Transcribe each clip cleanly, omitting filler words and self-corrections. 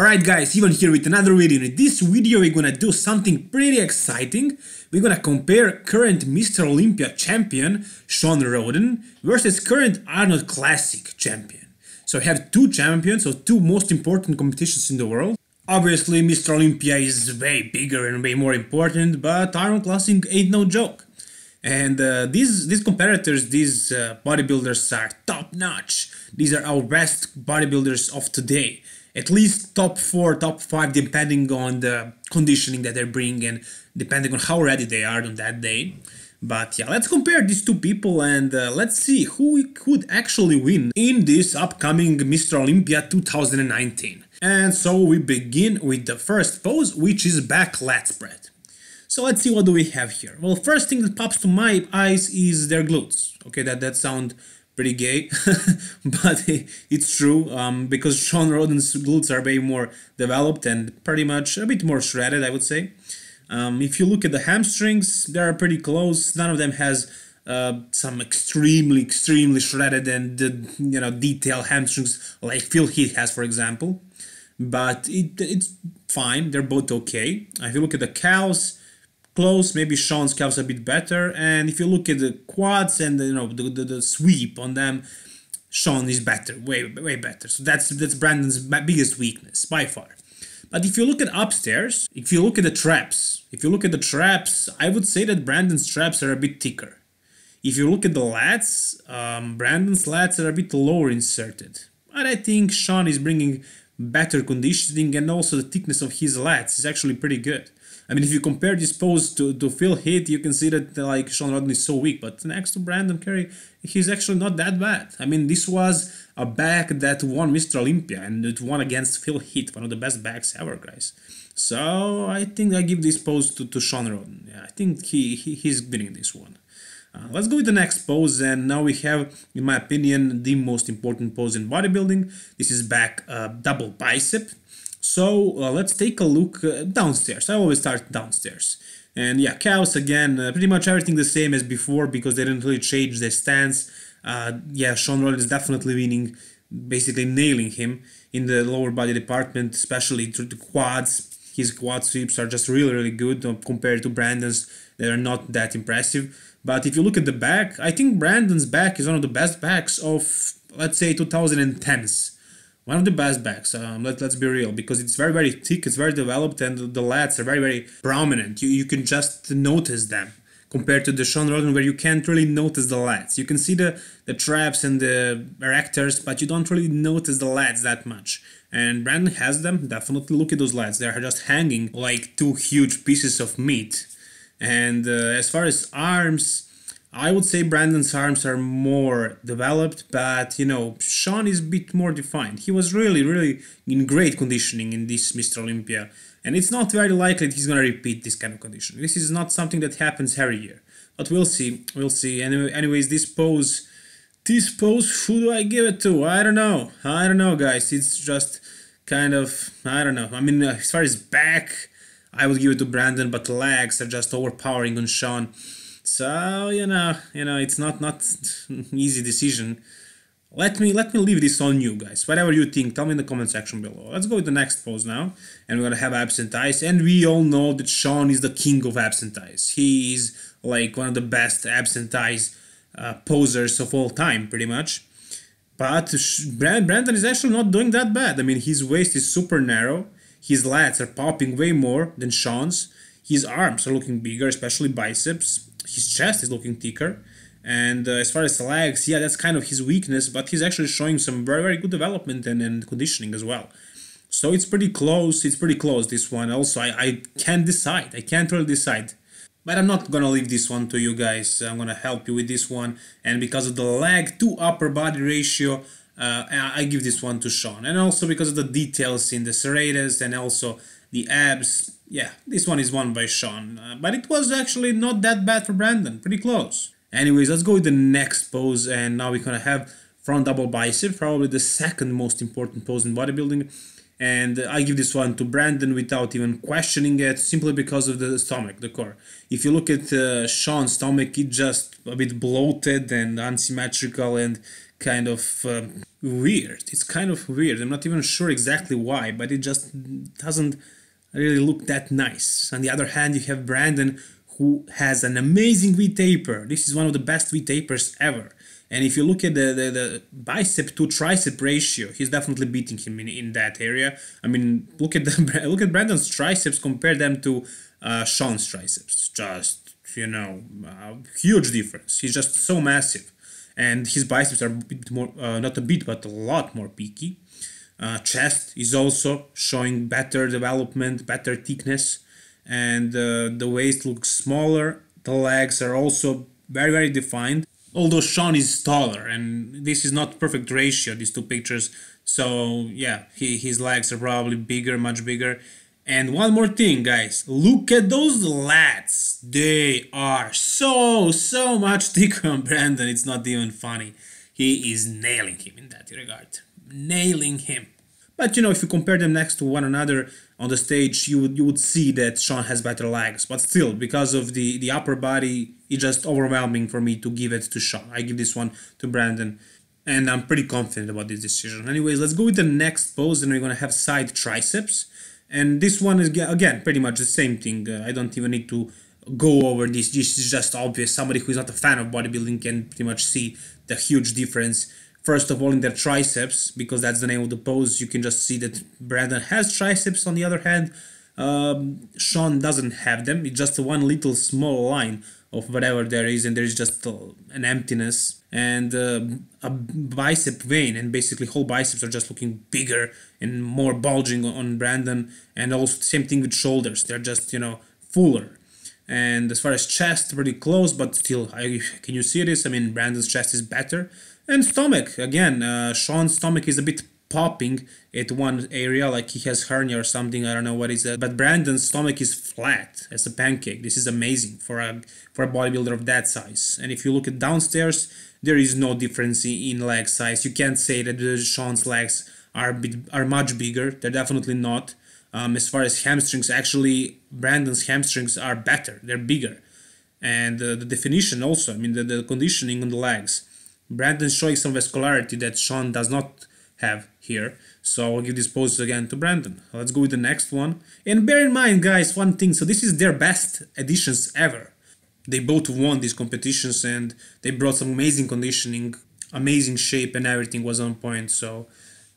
Alright guys, Ivan here with another video. In this video we're gonna do something pretty exciting. We're gonna compare current Mr. Olympia champion Shawn Rhoden versus current Arnold Classic champion. So we have two champions of two most important competitions in the world. Obviously Mr. Olympia is way bigger and way more important, but Arnold Classic ain't no joke. And these competitors, these bodybuilders are top notch. These are our best bodybuilders of today. At least top 4, top 5, depending on the conditioning that they're bringing and depending on how ready they are on that day. But yeah, let's compare these two people and let's see who could actually win in this upcoming Mr. Olympia 2019. And so we begin with the first pose, which is back lat spread. So let's see what do we have here. Well, first thing that pops to my eyes is their glutes. Okay, that sounds pretty gay, but it's true, because Shawn Rhoden's glutes are way more developed and pretty much a bit more shredded, I would say. If you look at the hamstrings, they are pretty close. None of them has some extremely shredded and detailed hamstrings like Phil Heath has, for example. But it's fine. They're both okay. If you look at the calves, close, maybe Shawn's calves a bit better, and if you look at the quads and the sweep on them, Shawn is better, way better. So that's Brandon's biggest weakness by far. But if you look at upstairs, if you look at the traps, I would say that Brandon's traps are a bit thicker. If you look at the lats, Brandon's lats are a bit lower inserted. But I think Shawn is bringing better conditioning, and also the thickness of his lats is actually pretty good. I mean, if you compare this pose to Phil Heath, you can see that like Shawn Rhoden is so weak, but next to Brandon Curry, he's actually not that bad. I mean, this was a back that won Mr. Olympia, and it won against Phil Heath, one of the best backs ever, guys. So I think I give this pose to Shawn Rhoden. Yeah, I think he's winning this one. Let's go with the next pose, and now we have, in my opinion, the most important pose in bodybuilding. This is back double bicep. So let's take a look downstairs. I always start downstairs. And yeah, calves again, pretty much everything the same as before because they didn't really change their stance. Yeah, Shawn Rhoden is definitely winning, basically nailing him in the lower body department, especially through the quads. His quad sweeps are just really good compared to Brandon's. They are not that impressive. But if you look at the back, I think Brandon's back is one of the best backs of, let's say, 2010s. One of the best backs, let's be real, because it's very thick, it's very developed, and the lats are very prominent. You can just notice them, compared to the Shawn Rhoden where you can't really notice the lats. You can see the traps and the erectors, but you don't really notice the lats that much. And Brandon has them, definitely look at those lats, they're just hanging like two huge pieces of meat. And as far as arms, I would say Brandon's arms are more developed, but Shawn is a bit more defined. He was really in great conditioning in this Mr. Olympia, and it's not very likely that he's gonna repeat this kind of conditioning. This is not something that happens every year, but we'll see. Anyways, this pose, who do I give it to? I don't know, guys. It's just kind of, I don't know. I mean, as far as back, I would give it to Brandon, but the legs are just overpowering on Shawn. So it's not easy decision. Let me leave this on you guys. Whatever you think, tell me in the comment section below. Let's go with the next pose now, and we're gonna have absent eyes. And we all know that Shawn is the king of absent eyes. He is like one of the best absent eyes posers of all time, pretty much. But Brandon is actually not doing that bad. I mean, his waist is super narrow. His lats are popping way more than Shawn's. His arms are looking bigger, especially biceps. His chest is looking thicker, and as far as the legs, yeah, that's kind of his weakness, but he's actually showing some very good development and conditioning as well. So it's pretty close, this one. Also, I can't decide, I can't really decide. But I'm not gonna leave this one to you guys, I'm gonna help you with this one, and because of the leg to upper body ratio, I give this one to Shawn. And also because of the details in the serratus and also the abs, yeah, this one is won by Shawn, but it was actually not that bad for Brandon, pretty close. Anyways, let's go with the next pose, and now we're gonna have front double bicep, probably the second most important pose in bodybuilding, and I give this one to Brandon without even questioning it, simply because of the stomach, the core. If you look at Shawn's stomach, it's just a bit bloated and unsymmetrical and kind of weird. It's kind of weird. I'm not even sure exactly why, but it just doesn't really look that nice. On the other hand, you have Brandon, who has an amazing V-taper. This is one of the best V-tapers ever. And if you look at the bicep to tricep ratio, he's definitely beating him in that area. I mean, look at look at Brandon's triceps, compare them to Shawn's triceps. Just, you know, huge difference. He's just so massive. And his biceps are a bit more, not a bit, but a lot more peaky. Chest is also showing better development, better thickness, and the waist looks smaller. The legs are also very, very defined. Although Shawn is taller, and this is not perfect ratio, these two pictures. So yeah, his legs are probably bigger, much bigger. And one more thing, guys, look at those lats. They are so much thicker on Brandon. It's not even funny. He is nailing him in that regard. Nailing him. But you know, if you compare them next to one another on the stage, you would see that Shawn has better legs. But still, because of the upper body, it's just overwhelming for me to give it to Shawn. I give this one to Brandon, and I'm pretty confident about this decision. Anyways, let's go with the next pose, and we're gonna have side triceps. And this one is, again, pretty much the same thing. I don't even need to go over this. This is just obvious. Somebody who is not a fan of bodybuilding can pretty much see the huge difference. First of all, in their triceps, because that's the name of the pose, you can just see that Brandon has triceps. On the other hand, Shawn doesn't have them. It's just one little small line of whatever there is, and there's just an emptiness and a bicep vein, and basically whole biceps are just looking bigger and more bulging on Brandon. And also same thing with shoulders. They're just, you know, fuller. And as far as chest, pretty close, but still, can you see this? I mean, Brandon's chest is better. And stomach, again, Shawn's stomach is a bit popping at one area, like he has hernia or something, I don't know what is that. But Brandon's stomach is flat as a pancake. This is amazing for a bodybuilder of that size. And if you look at downstairs, there is no difference in leg size. You can't say that Shawn's legs are much bigger. They're definitely not. As far as hamstrings, actually, Brandon's hamstrings are better. They're bigger. And the definition also, I mean, the conditioning on the legs. Brandon's showing some vascularity that Shawn does not have here. So I'll give this pose again to Brandon. Let's go with the next one. And bear in mind, guys, one thing. So this is their best editions ever. They both won these competitions and they brought some amazing conditioning, amazing shape, and everything was on point. So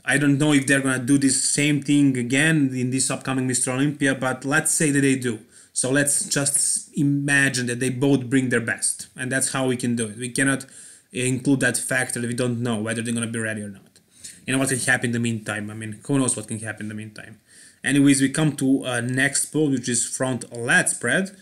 I don't know if they're gonna do this same thing again in this upcoming Mr. Olympia, but let's say that they do. So let's just imagine that they both bring their best. And that's how we can do it. We cannot include that factor that we don't know whether they're going to be ready or not. You know what can happen in the meantime. I mean, who knows what can happen in the meantime. Anyways, we come to next pose, which is front lat spread.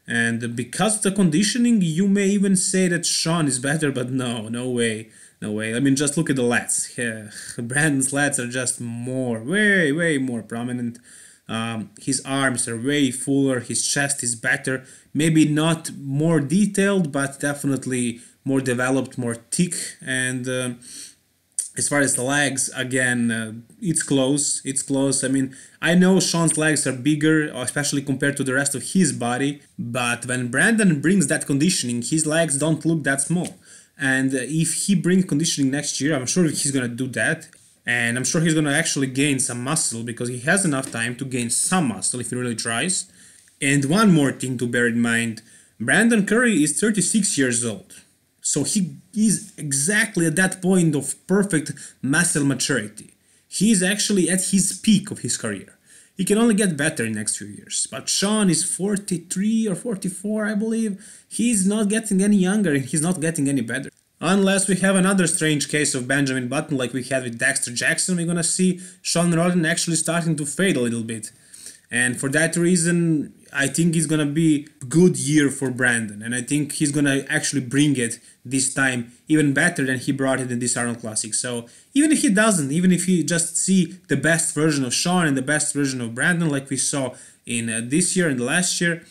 And because of the conditioning, you may even say that Shawn is better, but no way. No way. I mean, just look at the lats. Yeah. Brandon's lats are just way more prominent. His arms are way fuller. His chest is better. Maybe not more detailed, but definitely more developed, more thick. And as far as the legs, again, it's close. It's close. I mean, I know Shawn's legs are bigger, especially compared to the rest of his body. But when Brandon brings that conditioning, his legs don't look that small. And if he brings conditioning next year, I'm sure he's going to do that. And I'm sure he's going to actually gain some muscle because he has enough time to gain some muscle if he really tries. And one more thing to bear in mind, Brandon Curry is 36 years old. So he is exactly at that point of perfect muscle maturity. He is actually at his peak of his career. He can only get better in the next few years. But Shawn is 43 or 44, I believe. He's not getting any younger and he's not getting any better. Unless we have another strange case of Benjamin Button like we had with Dexter Jackson, we're gonna see Shawn Rhoden actually starting to fade a little bit. And for that reason, I think it's gonna be a good year for Brandon. And I think he's gonna actually bring it this time even better than he brought it in this Arnold Classic. So even if he doesn't, even if he just see the best version of Shawn and the best version of Brandon like we saw in this year and the last year,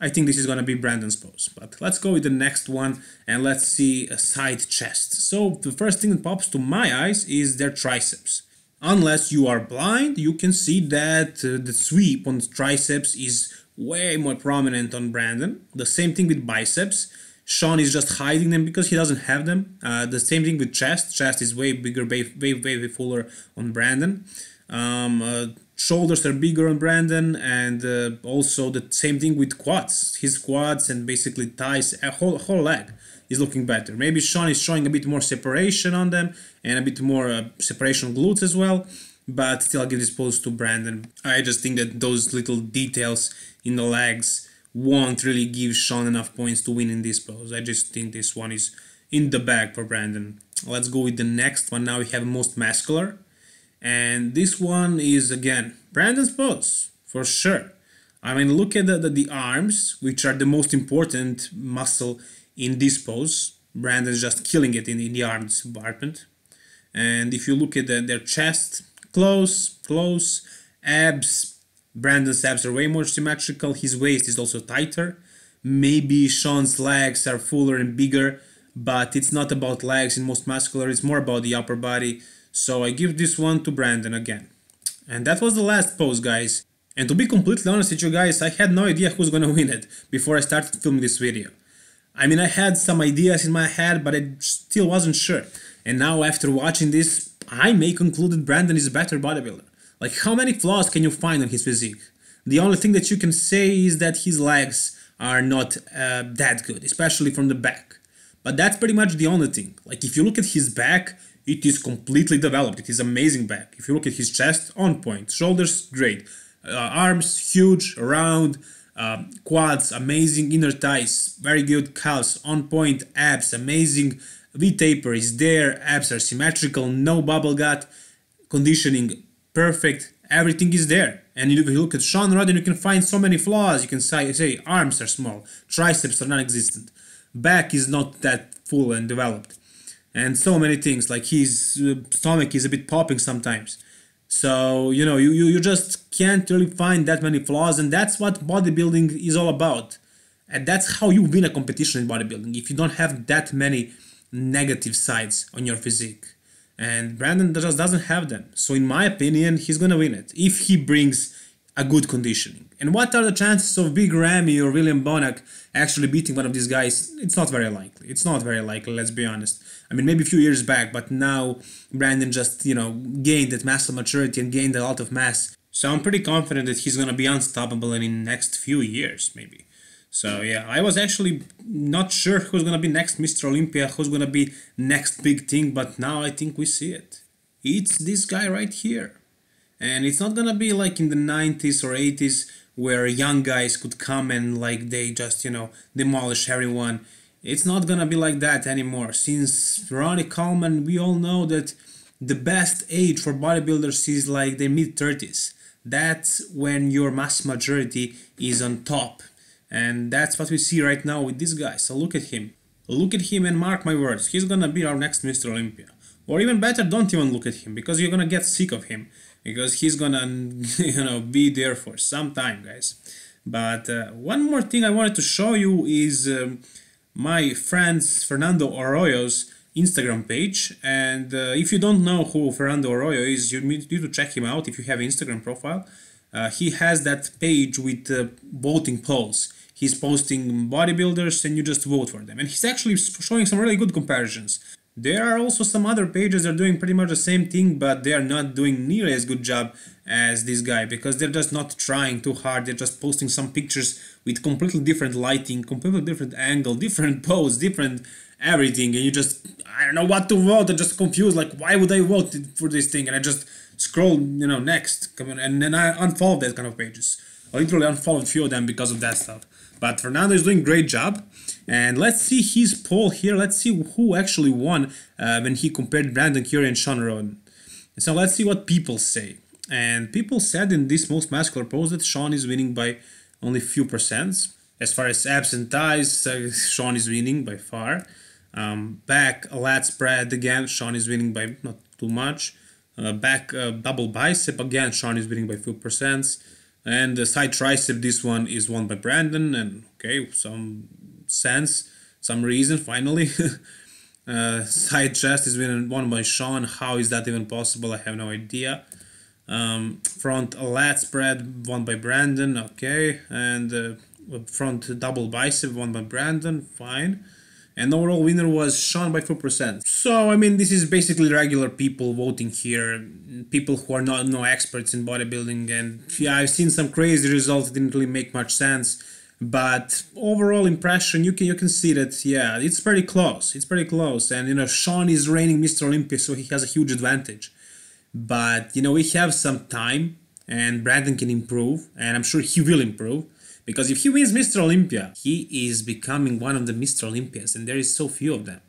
I think this is going to be Brandon's pose. But let's go with the next one and let's see a side chest. So the first thing that pops to my eyes is their triceps. Unless you are blind, you can see that the sweep on the triceps is way more prominent on Brandon. The same thing with biceps. Shawn is just hiding them because he doesn't have them. The same thing with chest. Chest is way bigger, way fuller on Brandon. Shoulders are bigger on Brandon, and also the same thing with quads. His quads and basically thighs, a whole leg is looking better. Maybe Shawn is showing a bit more separation on them and a bit more separation on glutes as well, but still I'll give this pose to Brandon. I just think that those little details in the legs won't really give Shawn enough points to win in this pose. I just think this one is in the bag for Brandon. Let's go with the next one. Now we have most muscular. And this one is, again, Brandon's pose, for sure. I mean, look at the arms, which are the most important muscle in this pose. Brandon's just killing it in the arms department. And if you look at their chest, close, abs, Brandon's abs are way more symmetrical. His waist is also tighter. Maybe Shawn's legs are fuller and bigger, but it's not about legs in most muscular, it's more about the upper body. So I give this one to Brandon again. And that was the last pose, guys. And to be completely honest with you guys, I had no idea who's gonna win it before I started filming this video. I mean, I had some ideas in my head, but I still wasn't sure. And now after watching this, I may conclude that Brandon is a better bodybuilder. Like, how many flaws can you find on his physique? The only thing that you can say is that his legs are not that good, especially from the back. But that's pretty much the only thing. Like, if you look at his back, it is completely developed. It is amazing back. If you look at his chest, on point. Shoulders, great. Arms, huge, round. Quads, amazing. Inner thighs, very good. Calves, on point. Abs, amazing. V-taper is there. Abs are symmetrical. No bubble gut. Conditioning, perfect. Everything is there. And if you look at Shawn Rhoden, you can find so many flaws. You can say arms are small. Triceps are non-existent. Back is not that full and developed. And so many things, like his stomach is a bit popping sometimes. So, you know, you just can't really find that many flaws, and that's what bodybuilding is all about. And that's how you win a competition in bodybuilding, if you don't have that many negative sides on your physique. And Brandon just doesn't have them. So in my opinion, he's gonna win it, if he brings a good conditioning. And what are the chances of Big Ramy or William Bonac actually beating one of these guys? It's not very likely. It's not very likely, let's be honest. I mean, maybe a few years back, but now Brandon just, you know, gained that muscle maturity and gained a lot of mass. So I'm pretty confident that he's gonna be unstoppable in the next few years, maybe. So yeah, I was actually not sure who's gonna be next Mr. Olympia, who's gonna be next big thing, but now I think we see it. It's this guy right here. And it's not gonna be like in the 90s or 80s where young guys could come and like they just, you know, demolish everyone. It's not gonna be like that anymore. Since Ronnie Coleman, we all know that the best age for bodybuilders is like their mid-30s. That's when your mass majority is on top. And that's what we see right now with this guy. So look at him. Look at him and mark my words. He's gonna be our next Mr. Olympia. Or even better, don't even look at him, because you're gonna get sick of him. Because he's gonna, you know, be there for some time, guys. But one more thing I wanted to show you is my friend's Fernando Arroyo's Instagram page. And if you don't know who Fernando Arroyo is, you need to check him out if you have an Instagram profile. He has that page with voting polls. He's posting bodybuilders and you just vote for them. And he's actually showing some really good comparisons. There are also some other pages that are doing pretty much the same thing, but they are not doing nearly as good job as this guy, because they're just not trying too hard. They're just posting some pictures with completely different lighting, completely different angle, different pose, different everything, and you just, I don't know what to vote. I'm just confused, like, why would I vote for this thing? And I just scroll, you know, next, and then I unfollow that kind of pages. I literally unfollowed a few of them because of that stuff. But Fernando is doing a great job. And let's see his poll here. Let's see who actually won when he compared Brandon Curry and Shawn Rhoden. So let's see what people say. And people said in this most muscular pose that Shawn is winning by only few percent. As far as abs and thighs, Shawn is winning by far. Back, lat spread, again, Shawn is winning by not too much. Back, double bicep, again, Shawn is winning by few percent. And the side tricep, this one is won by Brandon. And okay, some sense, some reason, finally. Side chest is won by Shawn. How is that even possible? I have no idea. Front lat spread won by Brandon, okay. And front double bicep won by Brandon, fine. and overall winner was Shawn by 4%. So I mean, this is basically regular people voting here, people who are not no experts in bodybuilding, and yeah, I've seen some crazy results, didn't really make much sense. But overall impression, you can see that, yeah, it's pretty close. It's pretty close. And, you know, Shawn is reigning Mr. Olympia, so he has a huge advantage. But, you know, we have some time, and Brandon can improve, and I'm sure he will improve. Because if he wins Mr. Olympia, he is becoming one of the Mr. Olympias, and there is so few of them.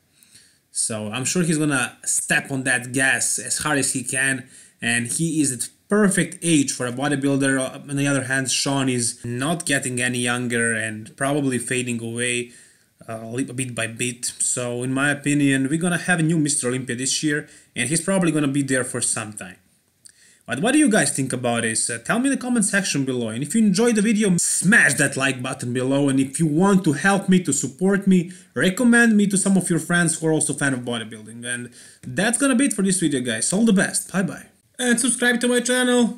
So I'm sure he's gonna step on that gas as hard as he can, and he is at perfect age for a bodybuilder. On the other hand, Shawn is not getting any younger and probably fading away bit by bit. So in my opinion, we're gonna have a new Mr. Olympia this year, and he's probably gonna be there for some time. But what do you guys think about this? Tell me in the comment section below, and if you enjoyed the video, smash that like button below, and if you want to help me, to support me, recommend me to some of your friends who are also fan of bodybuilding. And that's gonna be it for this video, guys. All the best, bye bye. And subscribe to my channel.